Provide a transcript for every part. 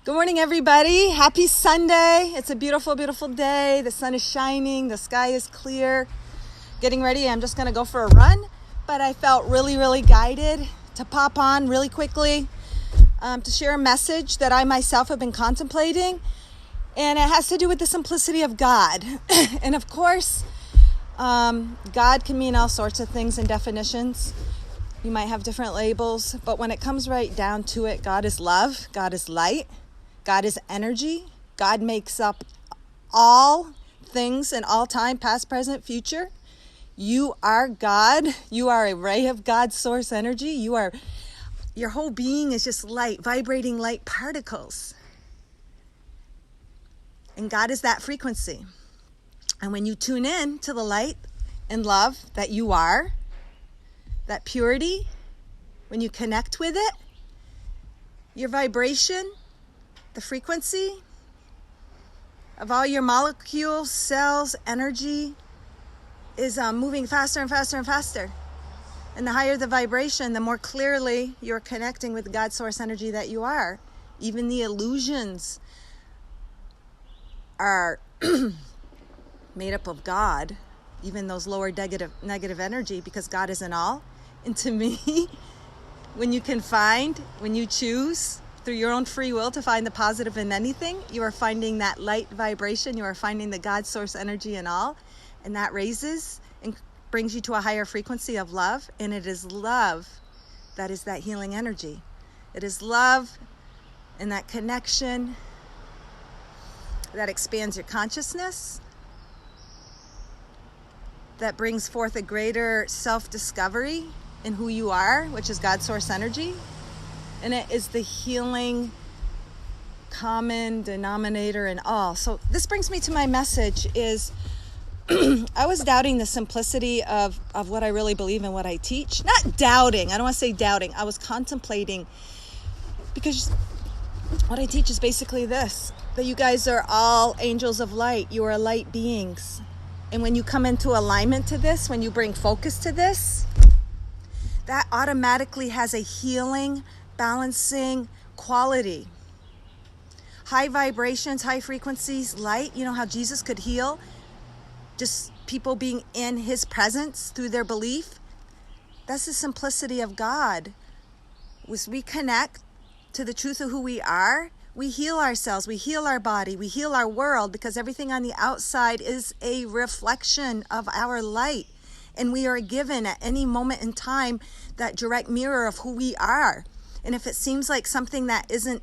Good morning, everybody. Happy Sunday. It's a beautiful, beautiful day. The sun is shining. The sky is clear. Getting ready. I'm just going to go for a run, but I felt really, really guided to pop on really quickly to share a message that I myself have been contemplating, and it has to do with the simplicity of God. And of course, God can mean all sorts of things and definitions. You might have different labels, but when it comes right down to it, God is love, God is light, God is energy. God makes up all things in all time, past, present, future. You are God. You are a ray of God's source energy. Your whole being is just light, vibrating light particles. And God is that frequency. And when you tune in to the light and love that you are, that purity, when you connect with it, your vibration, the frequency of all your molecules, cells, energy is moving faster and faster and faster. And the higher the vibration, the more clearly you're connecting with God's source energy that you are. Even the illusions are made up of God, even those lower negative energy, because God is in all. And to me, when you choose through your own free will to find the positive in anything, you are finding that light vibration, you are finding the God source energy in all, and that raises and brings you to a higher frequency of love. And it is love that is that healing energy. It is love and that connection that expands your consciousness, that brings forth a greater self-discovery in who you are, which is God's source energy. And it is the healing common denominator in all. So this brings me to my message is I was doubting the simplicity of what I really believe and what I teach. Not doubting. I don't want to say doubting. I was contemplating, because what I teach is basically this, that you guys are all angels of light. You are light beings. And when you come into alignment to this, when you bring focus to this, that automatically has a healing, balancing quality. High vibrations, high frequencies, light. You know how Jesus could heal just people being in his presence through their belief? That's the simplicity of God. As we connect to the truth of who we are, we heal ourselves, we heal our body, we heal our world, because everything on the outside is a reflection of our light. And we are given at any moment in time that direct mirror of who we are. And if it seems like something that isn't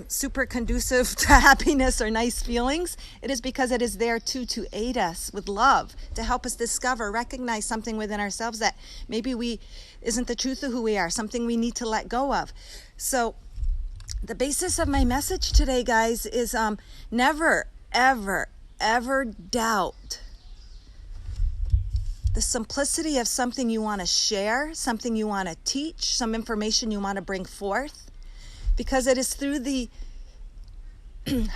super conducive to happiness or nice feelings, it is because it is there too to aid us with love, to help us discover, recognize something within ourselves that maybe isn't the truth of who we are, something we need to let go of. So the basis of my message today, guys, is never, ever, ever doubt the simplicity of something you want to share, something you want to teach, some information you want to bring forth, because it is through the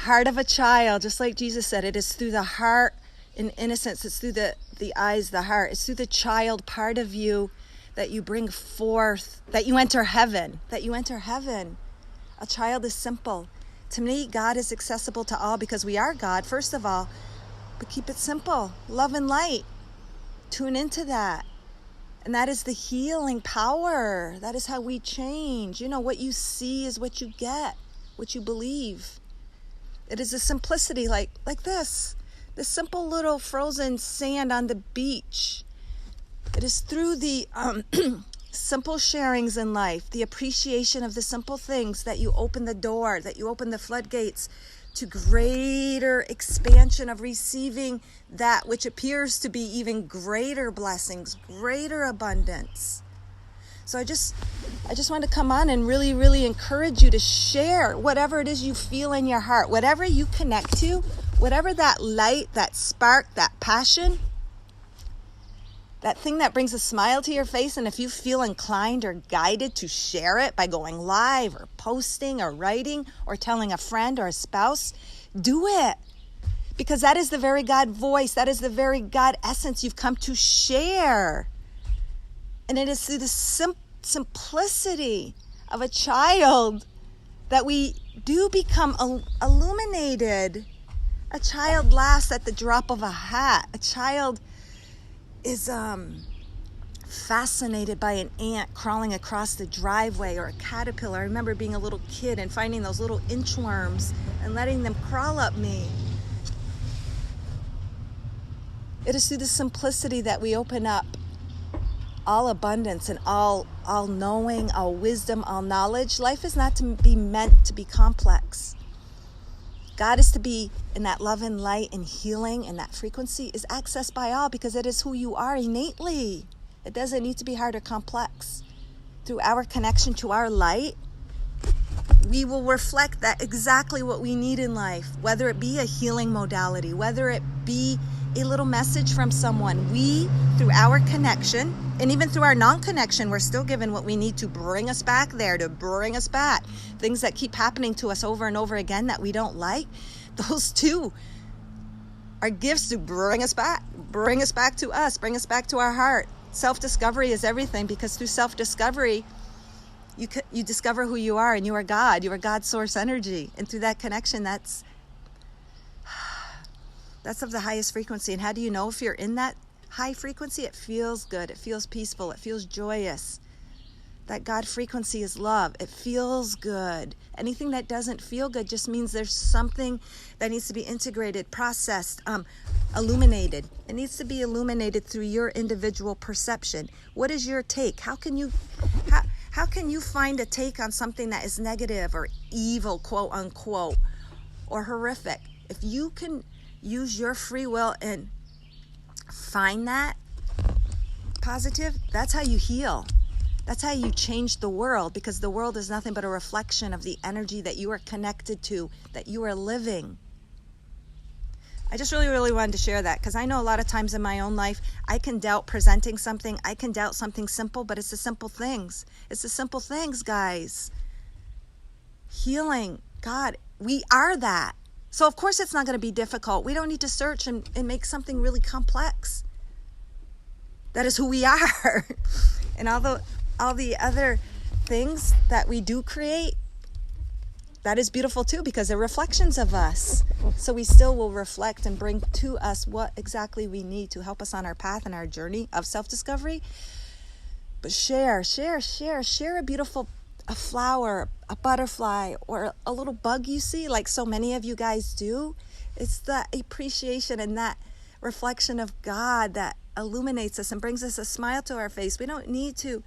heart of a child, just like Jesus said, it is through the heart in innocence, it's through the eyes, the heart, it's through the child part of you that you bring forth, that you enter heaven, A child is simple. To me, God is accessible to all because we are God, first of all, but keep it simple, love and light. Tune into that. And that is the healing power. That is how we change. You know, what you see is what you get, what you believe. It is a simplicity like this simple little frozen sand on the beach. It is through the simple sharings in life, the appreciation of the simple things, that you open the door, that you open the floodgates to greater expansion of receiving that which appears to be even greater blessings, greater abundance. So I just want to come on and really, really encourage you to share whatever it is you feel in your heart, whatever you connect to, whatever that light, that spark, that passion, that thing that brings a smile to your face. And if you feel inclined or guided to share it by going live or posting or writing or telling a friend or a spouse, do it. Because that is the very God voice. That is the very God essence you've come to share. And it is through the simplicity of a child that we do become illuminated. A child laughs at the drop of a hat. A child is fascinated by an ant crawling across the driveway, or a caterpillar. I remember being a little kid and finding those little inchworms and letting them crawl up me. It is through the simplicity that we open up all abundance and all knowing, all wisdom, all knowledge. Life is not to be meant to be complex. God is to be in that love and light and healing, and that frequency is accessed by all because it is who you are innately. It doesn't need to be hard or complex. Through our connection to our light, we will reflect that exactly what we need in life, whether it be a healing modality, whether it be a little message from someone. We, through our connection, and even through our non-connection, we're still given what we need to bring us back there, to bring us back. Things that keep happening to us over and over again that we don't like, those too are gifts to bring us back to us, bring us back to our heart. Self-discovery is everything, because through self-discovery, you discover who you are, and you are God. You are God's source energy. And through that connection, that's of the highest frequency. And how do you know if you're in that high frequency? It feels good. It feels peaceful. It feels joyous. That God frequency is love. It feels good. Anything that doesn't feel good just means there's something that needs to be integrated, processed, illuminated. It needs to be illuminated through your individual perception. What is your take? How can you find a take on something that is negative or evil, quote unquote, or horrific? If you can use your free will and find that positive, that's how you heal. That's how you change the world, because the world is nothing but a reflection of the energy that you are connected to, that you are living. I just really wanted to share that, because I know a lot of times in my own life, I can doubt presenting something. I can doubt something simple, but it's the simple things. It's the simple things, guys. Healing, God, we are that. So of course it's not going to be difficult. We don't need to search and make something really complex. That is who we are. And all the other things that we do create, that is beautiful too, because they're reflections of us. So we still will reflect and bring to us what exactly we need to help us on our path and our journey of self-discovery. But share a flower, a butterfly, or a little bug you see, like so many of you guys do. It's the appreciation and that reflection of God that illuminates us and brings us a smile to our face. We don't need to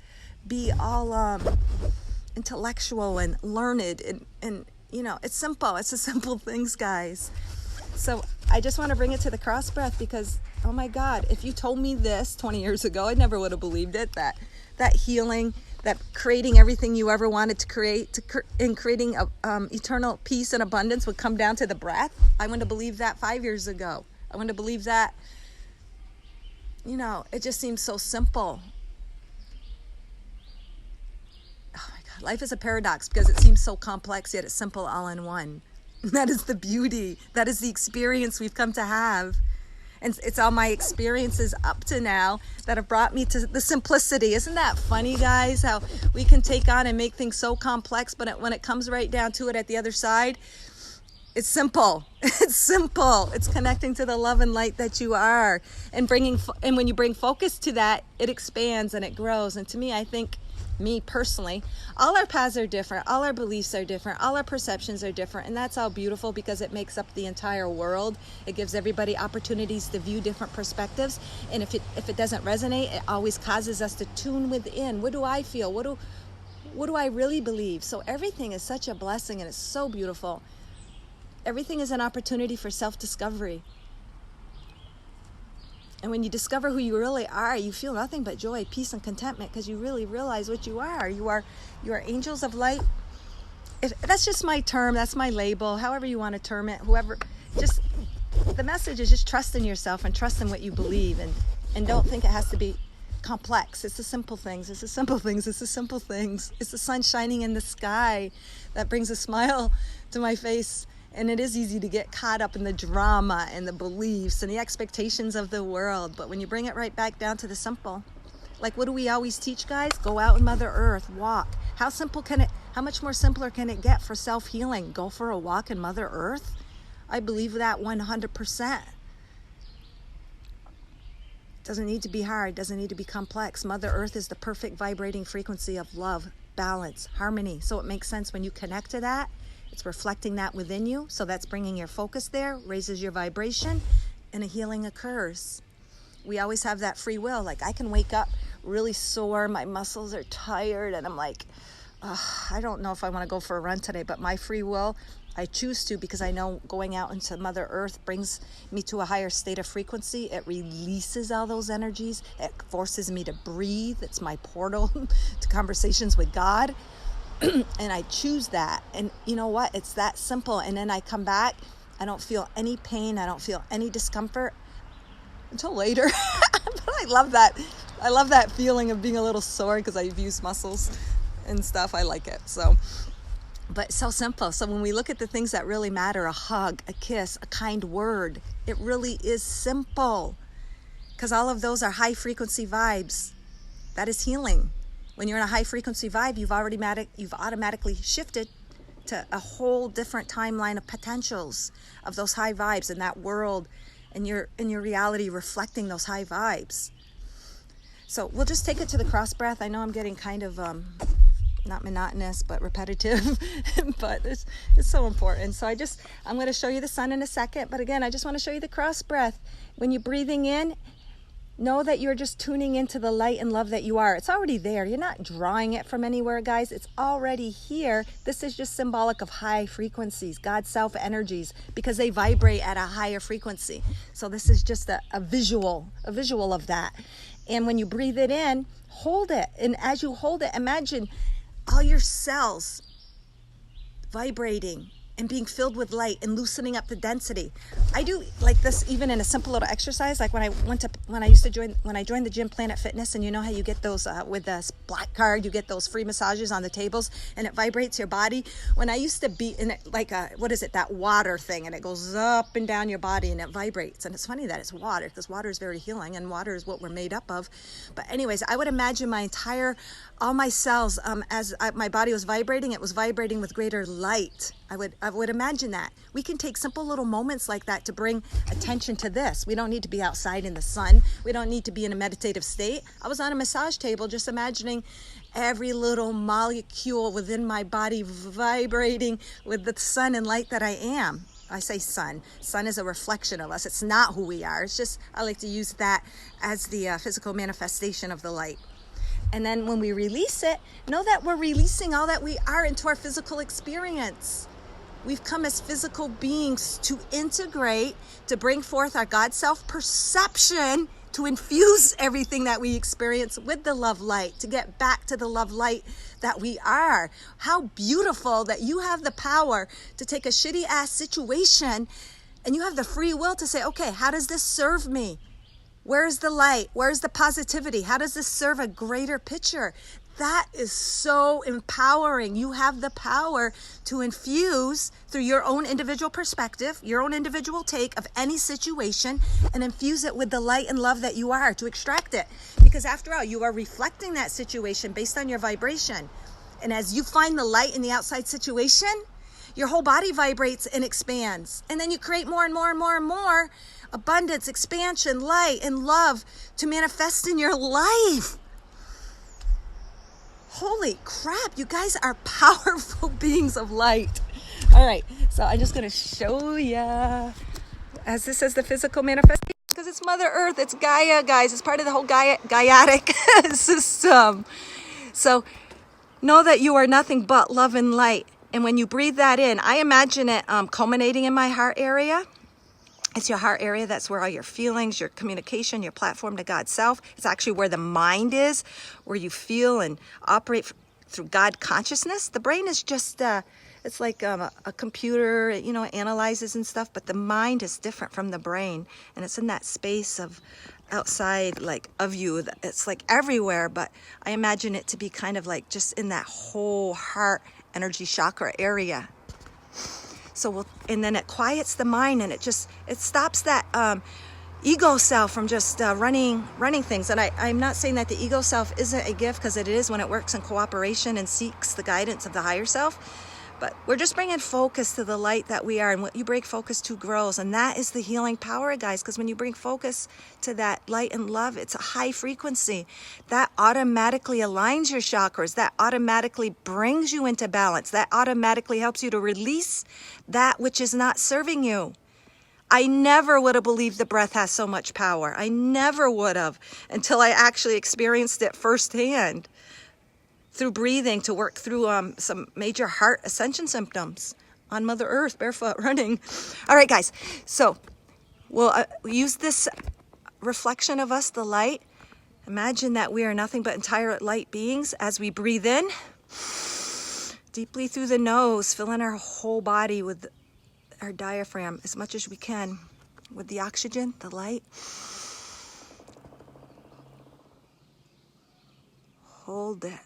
be all intellectual and learned, and you know, it's simple. It's the simple things, guys. So I just want to bring it to the cross breath, because oh my God, if you told me this 20 years ago, I never would have believed it, that healing, that creating everything you ever wanted to create, in creating eternal peace and abundance would come down to the breath. I wouldn't have believed that 5 years ago. I wouldn't have believed that. You know, it just seems so simple. Oh my God, life is a paradox, because it seems so complex, yet it's simple all in one. That is the beauty. That is the experience we've come to have. And it's all my experiences up to now that have brought me to the simplicity. Isn't that funny, guys? How we can take on and make things so complex, but when it comes right down to it at the other side, it's simple. It's simple. It's connecting to the love and light that you are, and when you bring focus to that, it expands and it grows. And to me, I think, me personally, all our paths are different, all our beliefs are different, all our perceptions are different, and that's all beautiful, because it makes up the entire world. It gives everybody opportunities to view different perspectives, and if it doesn't resonate, it always causes us to tune within. What do I feel? What do I really believe? So everything is such a blessing, and it's so beautiful. Everything is an opportunity for self-discovery. And when you discover who you really are, you feel nothing but joy, peace, and contentment, because you really realize what you are. You are angels of light. That's just my term. That's my label. However you want to term it. The message is just trust in yourself and trust in what you believe, and don't think it has to be complex. It's the simple things. It's the simple things. It's the simple things. It's the sun shining in the sky that brings a smile to my face. And it is easy to get caught up in the drama and the beliefs and the expectations of the world. But when you bring it right back down to the simple, like what do we always teach, guys? Go out in Mother Earth, walk. How simple can it How much more simpler can it get for self-healing? Go for a walk in Mother Earth? I believe that 100%. Doesn't need to be hard, doesn't need to be complex. Mother Earth is the perfect vibrating frequency of love, balance, harmony. So it makes sense when you connect to that, it's reflecting that within you. So that's bringing your focus there, raises your vibration, and a healing occurs. We always have that free will. Like, I can wake up really sore, my muscles are tired, and I'm like, I don't know if I want to go for a run today, but my free will, I choose to, because I know going out into Mother Earth brings me to a higher state of frequency. It releases all those energies. It forces me to breathe. It's my portal to conversations with God. And I choose that. And you know what? It's that simple. And then I come back. I don't feel any pain. I don't feel any discomfort until later. But I love that. I love that feeling of being a little sore because I've used muscles and stuff. I like it. But it's so simple. So when we look at the things that really matter, a hug, a kiss, a kind word, it really is simple, because all of those are high frequency vibes. That is healing. When you're in a high frequency vibe, you've automatically shifted to a whole different timeline of potentials of those high vibes in that world, and your reality reflecting those high vibes. So we'll just take it to the cross breath. I know I'm getting kind of not monotonous, but repetitive, but it's so important. So I'm going to show you the sun in a second. But again, I just want to show you the cross breath. When you're breathing in, know that you're just tuning into the light and love that you are. It's already there. You're not drawing it from anywhere, guys. It's already here. This is just symbolic of high frequencies, God's self energies, because they vibrate at a higher frequency. So this is just a visual of that. And when you breathe it in, hold it. And as you hold it, imagine all your cells vibrating and being filled with light and loosening up the density. I do like this even in a simple little exercise. Like when I joined the gym, Planet Fitness, and you know how you get those with the Black Card, you get those free massages on the tables, and it vibrates your body. When I used to be in it, like that water thing, and it goes up and down your body and it vibrates. And it's funny that it's water, because water is very healing, and water is what we're made up of. But anyways, I would imagine all my cells, my body was vibrating, it was vibrating with greater light. I would imagine that. We can take simple little moments like that to bring attention to this. We don't need to be outside in the sun. We don't need to be in a meditative state. I was on a massage table just imagining every little molecule within my body vibrating with the sun and light that I am. I say sun. Sun is a reflection of us. It's not who we are. It's just, I like to use that as the physical manifestation of the light. And then when we release it, know that we're releasing all that we are into our physical experience. We've come as physical beings to integrate, to bring forth our God self perception, to infuse everything that we experience with the love light, to get back to the love light that we are. How beautiful that you have the power to take a shitty ass situation and you have the free will to say, okay, how does this serve me? Where's the light? Where's the positivity? How does this serve a greater picture? That is so empowering. You have the power to infuse through your own individual perspective, your own individual take of any situation, and infuse it with the light and love that you are, to extract it. Because after all, you are reflecting that situation based on your vibration. And as you find the light in the outside situation, your whole body vibrates and expands. And then you create more and more and more and more abundance, expansion, light, and love to manifest in your life. Holy crap, you guys are powerful beings of light. All right, so I'm just going to show you, as this is the physical manifestation, because it's Mother Earth, it's Gaia, guys. It's part of the whole Gaiatic system. So know that you are nothing but love and light. And when you breathe that in, I imagine it culminating in my heart area. It's your heart area. That's where all your feelings, your communication, your platform to God's self. It's actually where the mind is, where you feel and operate through God consciousness. The brain is just, it's like a computer, it analyzes and stuff, but the mind is different from the brain. And it's in that space of outside, like of you. It's like everywhere, but I imagine it to be kind of like just in that whole heart energy chakra area. So and then it quiets the mind, and it stops that ego self from just running things. And I'm not saying that the ego self isn't a gift, because it is when it works in cooperation and seeks the guidance of the higher self. But we're just bringing focus to the light that we are, and what you bring focus to grows. And that is the healing power, guys, because when you bring focus to that light and love, it's a high frequency. That automatically aligns your chakras. That automatically brings you into balance. That automatically helps you to release that which is not serving you. I never would have believed the breath has so much power. I never would have, until I actually experienced it firsthand through breathing to work through some major heart ascension symptoms on Mother Earth, barefoot running. All right, guys, so we'll use this reflection of us, the light. Imagine that we are nothing but entire light beings as we breathe in deeply through the nose, filling our whole body with our diaphragm as much as we can with the oxygen, the light. Hold it.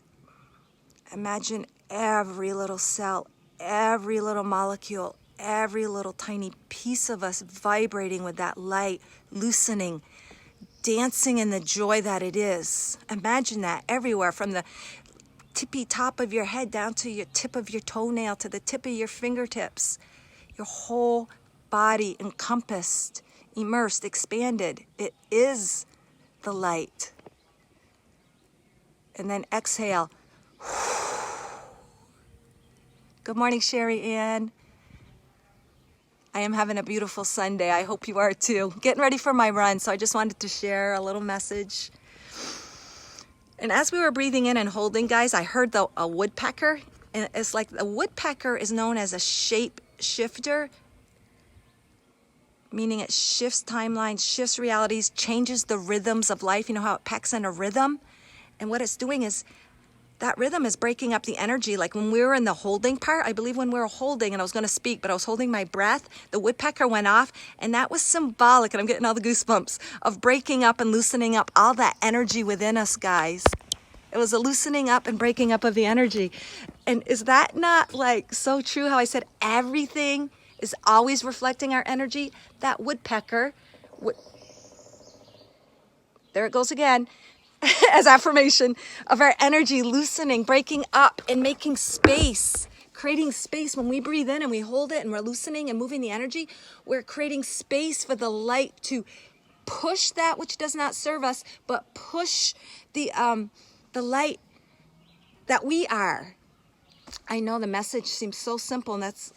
Imagine every little cell, every little molecule, every little tiny piece of us vibrating with that light, loosening, dancing in the joy that it is. Imagine that everywhere, from the tippy top of your head down to your tip of your toenail, to the tip of your fingertips. Your whole body encompassed, immersed, expanded. It is the light. And then exhale. Good morning, Sherry Ann. I am having a beautiful Sunday. I hope you are too. Getting ready for my run, so I just wanted to share a little message. And as we were breathing in and holding, guys, I heard a woodpecker. And it's like the woodpecker is known as a shape shifter, meaning it shifts timelines, shifts realities, changes the rhythms of life. You know how it pecks in a rhythm? And what it's doing is that rhythm is breaking up the energy. Like when we were in the holding part, I believe when we were holding, and I was going to speak, but I was holding my breath, the woodpecker went off, and that was symbolic, and I'm getting all the goosebumps, of breaking up and loosening up all that energy within us, guys. It was a loosening up and breaking up of the energy. And is that not like so true how I said everything is always reflecting our energy? That woodpecker, there it goes again, as affirmation of our energy loosening, breaking up and making space, creating space. When we breathe in and we hold it and we're loosening and moving the energy, we're creating space for the light to push that which does not serve us, but push the light that we are. I know the message seems so simple, and that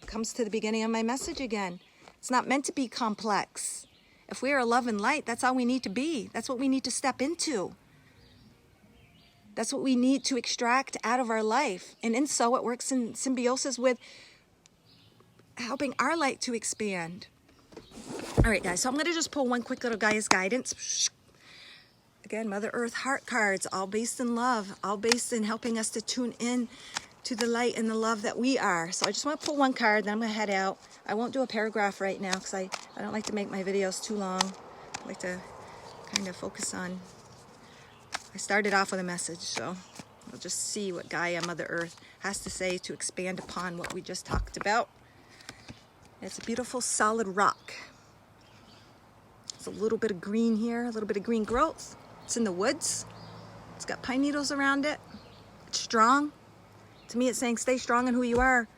comes to the beginning of my message again. It's not meant to be complex. If we are love and light, that's all we need to be. That's what we need to step into. That's what we need to extract out of our life. And in so, it works in symbiosis with helping our light to expand. All right, guys, so I'm going to just pull one quick little guy's guidance. Again, Mother Earth heart cards, all based in love, all based in helping us to tune in to the light and the love that we are. So I just want to pull one card, then I'm going to head out. I won't do a paragraph right now because I don't like to make my videos too long. I like to kind of focus on, I started off with a message, so we'll just see what Gaia, Mother Earth, has to say to expand upon what we just talked about. It's a beautiful solid rock. There's a little bit of green here, a little bit of green growth. It's in the woods. It's got pine needles around it. It's strong. To me, it's saying stay strong in who you are.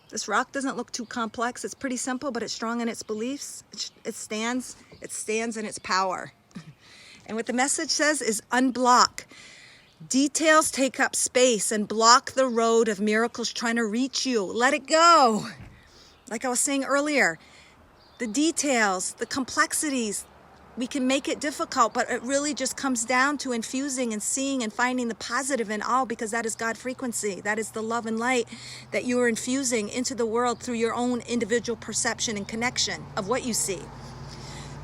This rock doesn't look too complex. It's pretty simple, but it's strong in its beliefs. It stands in its power. And what the message says is unblock. Details take up space and block the road of miracles trying to reach you. Let it go. Like I was saying earlier, the details, the complexities, we can make it difficult, but it really just comes down to infusing and seeing and finding the positive in all, because that is God frequency. That is the love and light that you are infusing into the world through your own individual perception and connection of what you see.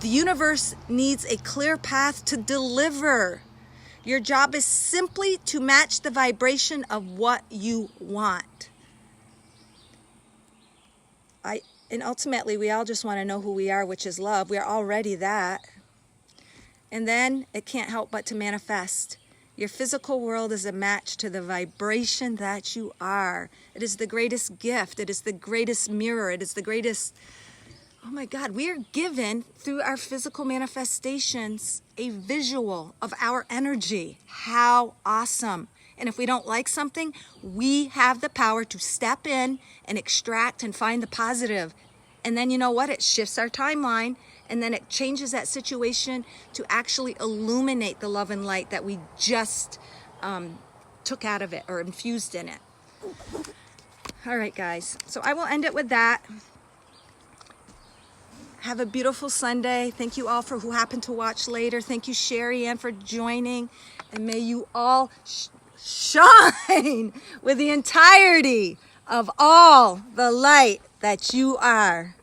The universe needs a clear path to deliver. Your job is simply to match the vibration of what you want. And ultimately, we all just want to know who we are, which is love. We are already that. And then it can't help but to manifest. Your physical world is a match to the vibration that you are. It is the greatest gift. It is the greatest mirror. It is the greatest, Oh my God, we are given through our physical manifestations a visual of our energy. How awesome. And if we don't like something, we have the power to step in and extract and find the positive. And then you know what? It shifts our timeline, and then it changes that situation to actually illuminate the love and light that we just took out of it or infused in it. All right, guys. So I will end it with that. Have a beautiful Sunday. Thank you all for who happened to watch later. Thank you, Sherry Ann, for joining. And may you all shine with the entirety of all the light that you are.